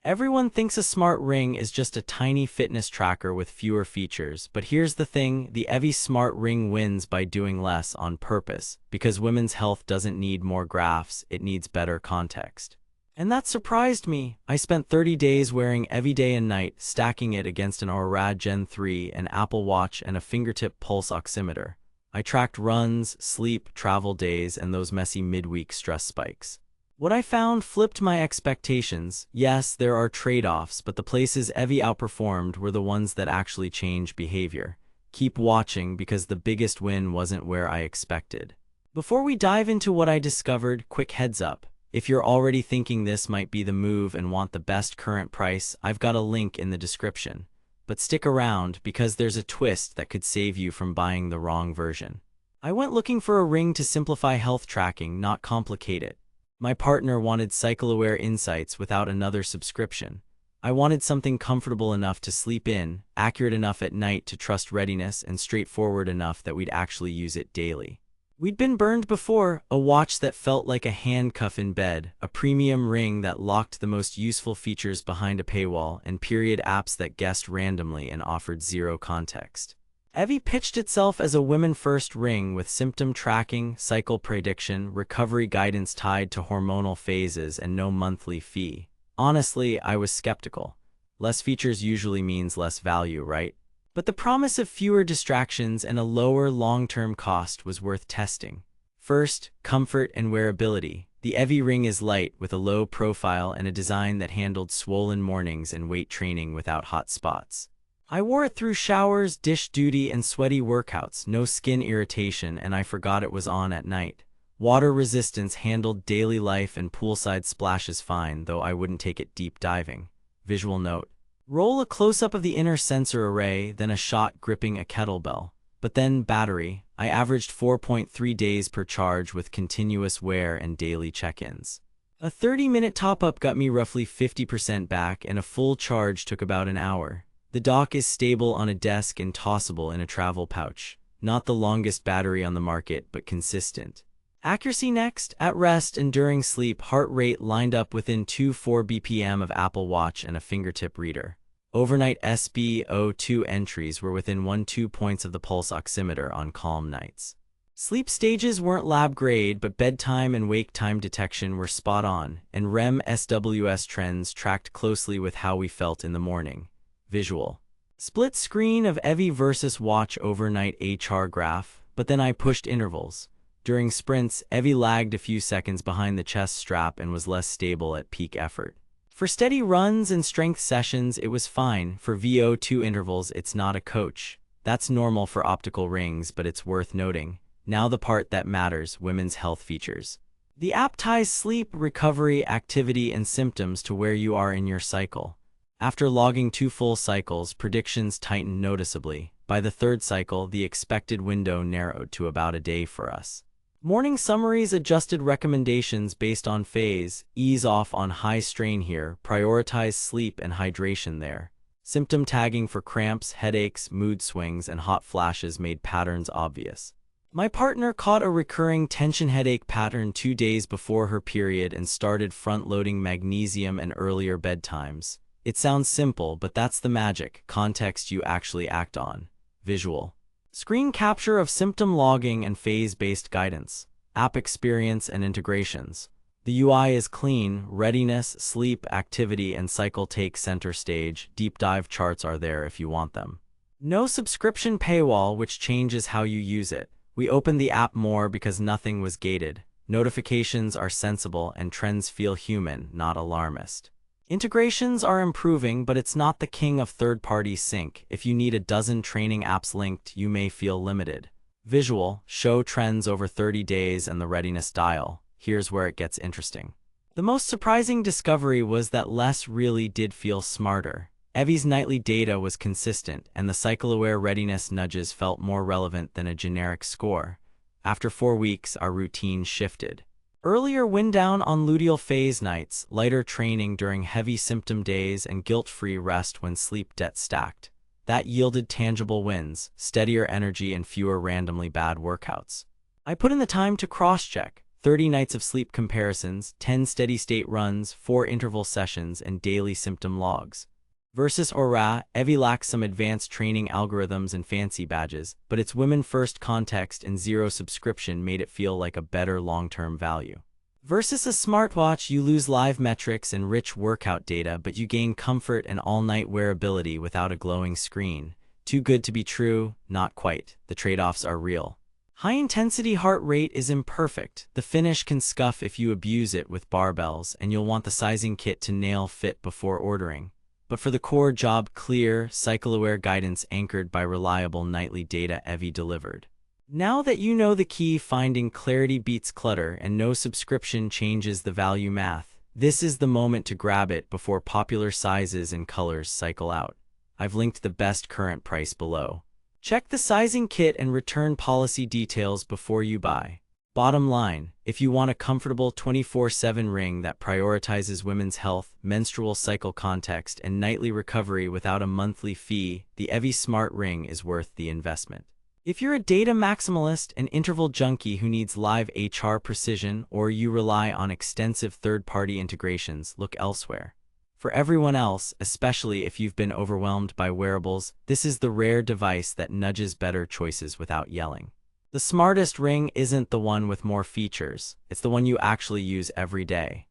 Everyone thinks a smart ring is just a tiny fitness tracker with fewer features, but here's the thing, the Evie Smart Ring wins by doing less on purpose, because women's health doesn't need more graphs, it needs better context. And that surprised me. I spent 30 days wearing Evie day and night, stacking it against an Aura Gen 3, an Apple Watch, and a fingertip pulse oximeter. I tracked runs, sleep, travel days, and those messy midweek stress spikes. What I found flipped my expectations. Yes, there are trade-offs, but the places Evie outperformed were the ones that actually change behavior. Keep watching because the biggest win wasn't where I expected. Before we dive into what I discovered, quick heads up. If you're already thinking this might be the move and want the best current price, I've got a link in the description. But stick around because there's a twist that could save you from buying the wrong version. I went looking for a ring to simplify health tracking, not complicate it. My partner wanted cycle-aware insights without another subscription. I wanted something comfortable enough to sleep in, accurate enough at night to trust readiness, and straightforward enough that we'd actually use it daily. We'd been burned before, a watch that felt like a handcuff in bed, a premium ring that locked the most useful features behind a paywall, and period apps that guessed randomly and offered zero context. Evie pitched itself as a women-first ring with symptom tracking, cycle prediction, recovery guidance tied to hormonal phases, and no monthly fee. Honestly, I was skeptical. Less features usually means less value, right? But the promise of fewer distractions and a lower long-term cost was worth testing. First, comfort and wearability. The Evie ring is light with a low profile and a design that handled swollen mornings and weight training without hot spots. I wore it through showers, dish duty, and sweaty workouts, no skin irritation, and I forgot it was on at night. Water resistance handled daily life and poolside splashes fine, though I wouldn't take it deep diving. Visual note. Roll a close-up of the inner sensor array, then a shot gripping a kettlebell. But then battery. I averaged 4.3 days per charge with continuous wear and daily check-ins. A 30-minute top-up got me roughly 50% back, and a full charge took about an hour. The dock is stable on a desk and tossable in a travel pouch. Not the longest battery on the market, but consistent. Accuracy next. At rest and during sleep, heart rate lined up within 2-4 BPM of Apple Watch and a fingertip reader. Overnight SpO2 entries were within 1-2 points of the pulse oximeter on calm nights. Sleep stages weren't lab grade, but bedtime and wake time detection were spot on, and REM SWS trends tracked closely with how we felt in the morning. Visual. Split screen of Evie versus watch overnight HR graph, but then I pushed intervals. During sprints, Evie lagged a few seconds behind the chest strap and was less stable at peak effort. For steady runs and strength sessions, it was fine. For VO2 intervals, it's not a coach. That's normal for optical rings, but it's worth noting. Now the part that matters, women's health features. The app ties sleep, recovery, activity, and symptoms to where you are in your cycle. After logging 2 full cycles, predictions tightened noticeably. By the 3rd cycle, the expected window narrowed to about a day for us. Morning summaries adjusted recommendations based on phase, ease off on high strain here, prioritize sleep and hydration there. Symptom tagging for cramps, headaches, mood swings, and hot flashes made patterns obvious. My partner caught a recurring tension headache pattern 2 days before her period and started front-loading magnesium and earlier bedtimes. It sounds simple, but that's the magic, context you actually act on. Visual. Screen capture of symptom logging and phase-based guidance. App experience and integrations. The UI is clean, readiness, sleep, activity, and cycle take center stage. Deep dive charts are there if you want them. No subscription paywall, which changes how you use it. We opened the app more because nothing was gated. Notifications are sensible and trends feel human, not alarmist. Integrations are improving, but it's not the king of third-party sync. If you need a dozen training apps linked, you may feel limited. Visual, show trends over 30 days and the readiness dial. Here's where it gets interesting. The most surprising discovery was that less really did feel smarter. Evie's nightly data was consistent, and the cycle-aware readiness nudges felt more relevant than a generic score. After 4 weeks, our routine shifted. Earlier wind down on luteal phase nights, lighter training during heavy symptom days, and guilt-free rest when sleep debt stacked. That yielded tangible wins, steadier energy and fewer randomly bad workouts. I put in the time to cross-check. 30 nights of sleep comparisons, 10 steady-state runs, 4 interval sessions, and daily symptom logs. Versus Aura, Evie lacks some advanced training algorithms and fancy badges, but its women-first context and zero subscription made it feel like a better long-term value. Versus a smartwatch, you lose live metrics and rich workout data, but you gain comfort and all-night wearability without a glowing screen. Too good to be true? Not quite. The trade-offs are real. High-intensity heart rate is imperfect. The finish can scuff if you abuse it with barbells, and you'll want the sizing kit to nail fit before ordering. But for the core job, clear, cycle-aware guidance anchored by reliable nightly data, Evie delivered. Now that you know the key, finding clarity beats clutter and no subscription changes the value math, this is the moment to grab it before popular sizes and colors cycle out. I've linked the best current price below. Check the sizing kit and return policy details before you buy. Bottom line, if you want a comfortable 24/7 ring that prioritizes women's health, menstrual cycle context, and nightly recovery without a monthly fee, the Evie Smart Ring is worth the investment. If you're a data maximalist, an interval junkie who needs live HR precision, or you rely on extensive third-party integrations, look elsewhere. For everyone else, especially if you've been overwhelmed by wearables, this is the rare device that nudges better choices without yelling. The smartest ring isn't the one with more features, it's the one you actually use every day.